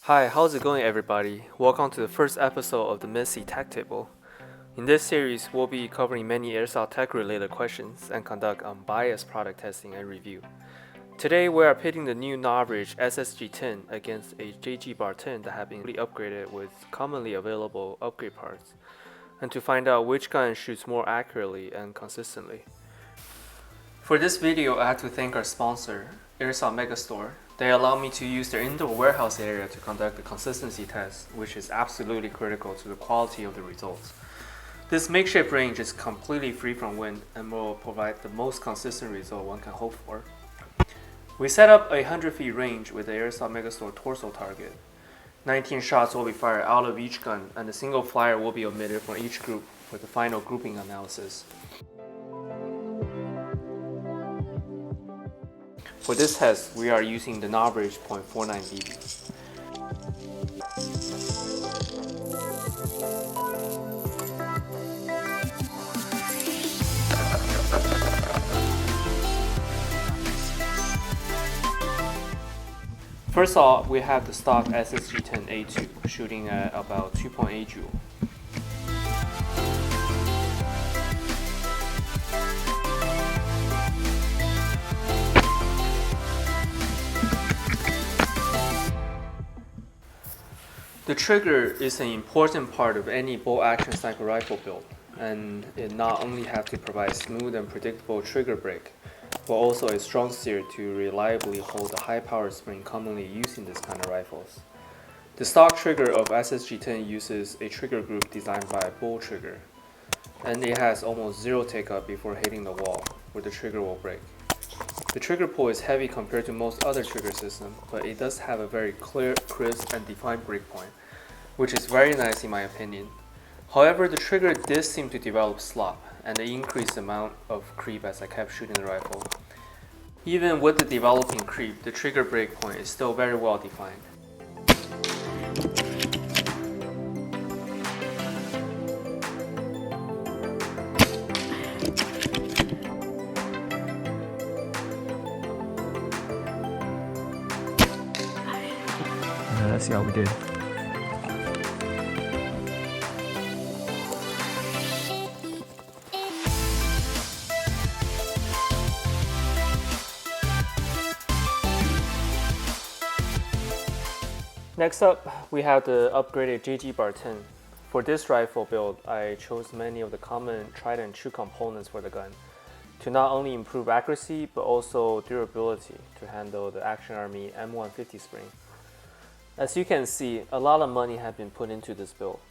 Hi, how's it going everybody? Welcome to the first episode of the Messy Tech Table. In this series, we'll be covering many airsoft tech related questions and conduct unbiased product testing and review. Today, we are pitting the new Novritsch SSG10 against a JG10 that have been upgraded with commonly available upgrade parts, and to find out which gun shoots more accurately and consistently. For this video, I have to thank our sponsor, Airsoft Megastore. They allow me to use their indoor warehouse area to conduct the consistency test, which is absolutely critical to the quality of the results. This makeshift range is completely free from wind and will provide the most consistent result one can hope for. We set up a 100 feet range with the Airsoft Megastore torso target. 19 shots will be fired out of each gun, and a single flyer will be omitted from each group for the final grouping analysis. For this test, we are using the Novritsch .49 BB. First off, we have the stock SSG10 A2 shooting at about 2.8 joule. The trigger is an important part of any bolt-action sniper rifle build, and it not only has to provide smooth and predictable trigger break, but also a strong steer to reliably hold the high power spring commonly used in this kind of rifles. The stock trigger of SSG10 uses a trigger group designed by Bull Trigger, and it has almost zero take-up before hitting the wall, where the trigger will break. The trigger pull is heavy compared to most other trigger systems, but it does have a very clear, crisp, and defined breakpoint, which is very nice in my opinion. However, the trigger did seem to develop slop, and the increased amount of creep as I kept shooting the rifle. Even with the developing creep, the trigger breakpoint is still very well defined. Let's see how we did. Next up, we have the upgraded JG10. For this rifle build, I chose many of the common tried and true components for the gun to not only improve accuracy but also durability to handle the Action Army M150 spring. As you can see, a lot of money has been put into this build.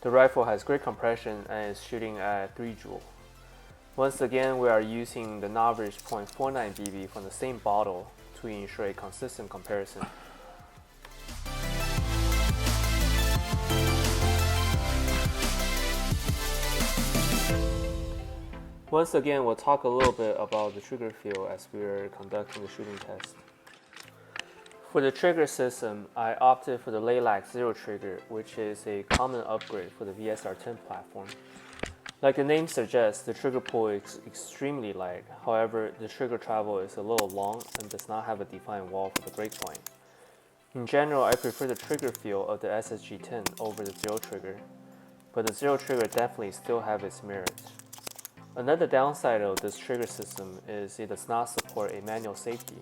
The rifle has great compression and is shooting at 3 joule. Once again, we are using the Novritsch .49 BB from the same bottle to ensure a consistent comparison. Once again, we'll talk a little bit about the trigger feel as we are conducting the shooting test. For the trigger system, I opted for the Lilac Zero trigger, which is a common upgrade for the VSR10 platform. Like the name suggests, the trigger pull is extremely light. However, the trigger travel is a little long and does not have a defined wall for the breakpoint. In general, I prefer the trigger feel of the SSG10 over the Zero trigger, but the Zero trigger definitely still have its merits. Another downside of this trigger system is it does not support a manual safety,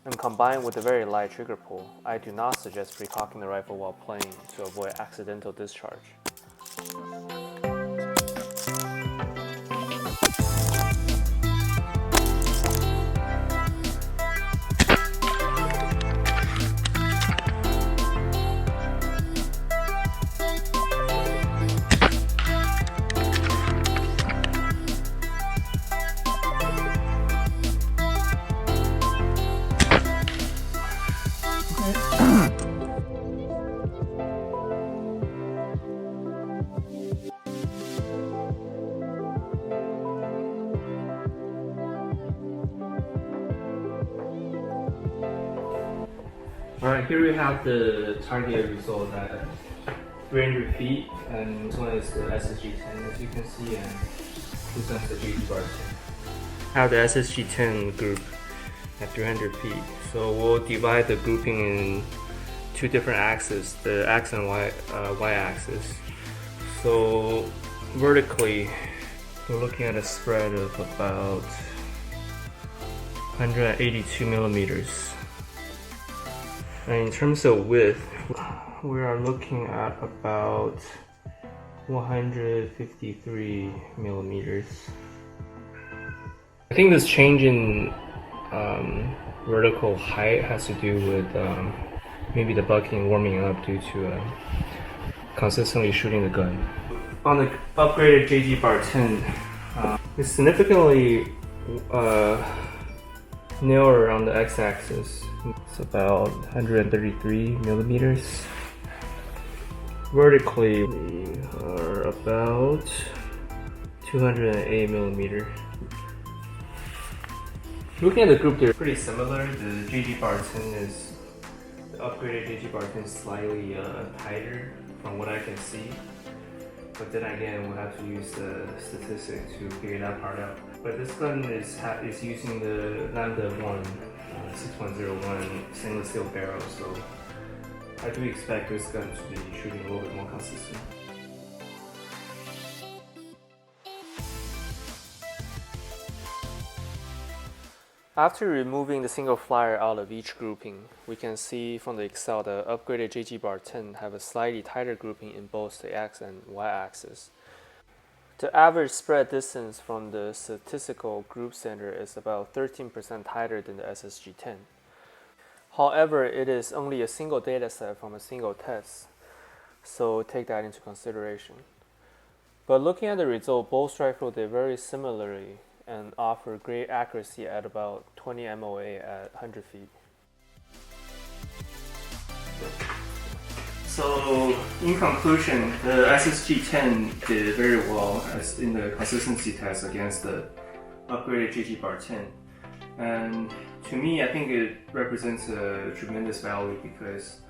and combined with a very light trigger pull, I do not suggest recocking the rifle while playing to avoid accidental discharge. Alright, here we have the target result at 300 feet, and this one is the SSG10 as you can see, and this one's the JG10. I have the SSG10 group at 300 feet, so we'll divide the grouping in two different axes, the X and Y axis. So vertically, we're looking at a spread of about 182 millimeters. And in terms of width, we are looking at about 153 millimeters. I think this change in vertical height has to do with maybe the bucking warming up due to consistently shooting the gun. On the upgraded JG-Bar10, it's significantly narrower on the x-axis. It's about 133 millimeters. Vertically, we are about 208 millimeters. Looking at the group, they're pretty similar. The upgraded JG-Bar10 is slightly tighter from what I can see. But then again, we'll have to use the statistic to figure that part out. But this gun is using the Lambda 6101 stainless steel barrel, so I do expect this gun to be shooting a little bit more consistent. After removing the single flyer out of each grouping, we can see from the Excel the upgraded JG-Bar10 have a slightly tighter grouping in both the X and Y axis. The average spread distance from the statistical group center is about 13% tighter than the SSG10. However, it is only a single dataset from a single test, so take that into consideration. But looking at the result, both rifles did very similarly and offer great accuracy at about 20 MOA at 100 feet. So, in conclusion, the SSG10 did very well as in the consistency test against the upgraded JG-Bar10. And to me, I think it represents a tremendous value because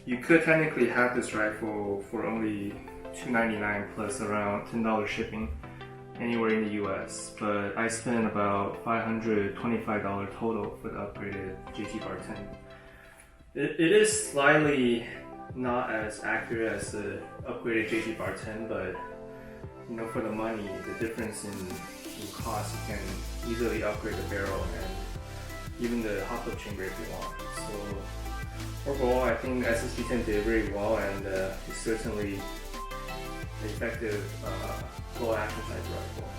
you could technically have this rifle for only $299 plus around $10 shipping anywhere in the US, but I spent about $525 total for the upgraded JG-Bar10. It is slightly not as accurate as the upgraded JG-Bar10, but for the money, the difference in cost, you can easily upgrade the barrel and even the hot clip chamber if you want. So overall, I think SSG10 did very well, and it's certainly an effective low action type rifle.